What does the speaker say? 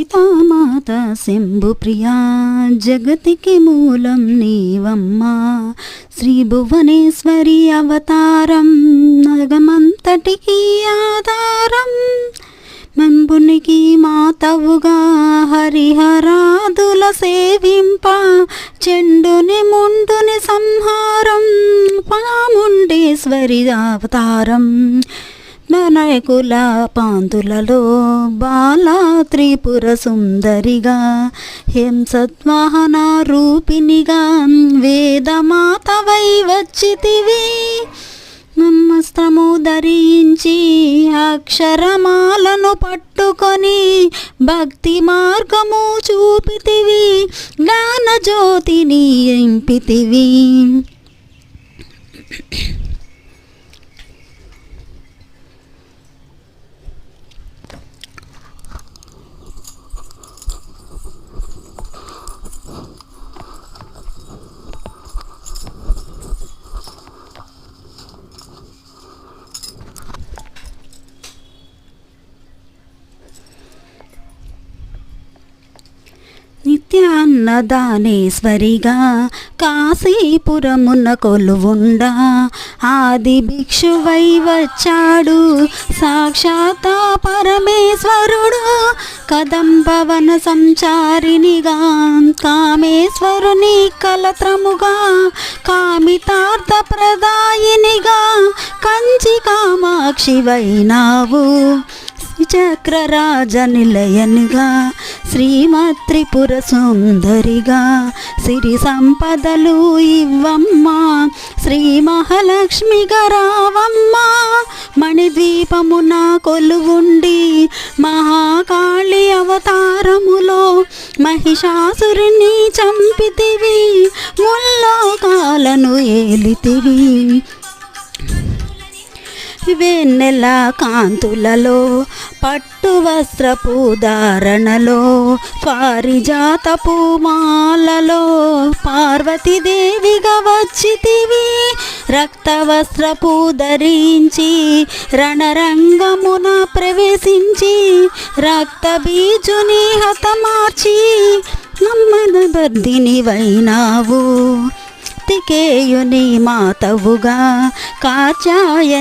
సీతామాత శంభుప్రియా జగతికి మూలం నీవమ్మా. శ్రీ భువనేశ్వరి అవతారం నగమంతటికి ఆధారం. మెంబునికి మాతవుగా హరిహరాదుల సేవింప చెండుని ముండుని సంహారం. పాముండేశ్వరి అవతారం నాయకుల పాంతులలో బాలా త్రిపుర సుందరిగా హింసద్వాహన రూపిణిగా వేదమాతవై వచ్చితివి. నమస్తము ధరించి అక్షరమాలను పట్టుకొని భక్తి మార్గము చూపితివి. జ్ఞాన జ్యోతిని ఎంపితివి. నిత్యాన్నదానేశ్వరిగా కాశీపురమున కొలువుండా ఆది భిక్షువై వచ్చాడు సాక్షాత్ పరమేశ్వరుడు. కదంబవన సంచారినిగా కామేశ్వరుని కలత్రముగా కామితార్థ ప్రదాయినిగా కంచి కామాక్షివైనావు. చక్రరాజ నిలయనిగా శ్రీమత్ త్రిపుర సుందరిగా సిరి సంపదలు ఇవ్వమ్మా. శ్రీ మహాలక్ష్మిగా రావమ్మా. మణిద్వీపమున కొలువుండి మహాకాళి అవతారములో మహిషాసురుని చంపితివి. ముల్లోకాలను ఏలితివి. వెన్నెల కాంతులలో పట్టు వస్త్రపు ధారణలో పారిజాతపు మాలలో పార్వతీదేవిగా వచ్చితివి. రక్త వస్త్రపు ధరించి రణరంగమున ప్రవేశించి రక్త బీజుని హతమార్చి నమ్మదబర్దిని వైనావు. తికేయుని మాతవుగా కాచాయని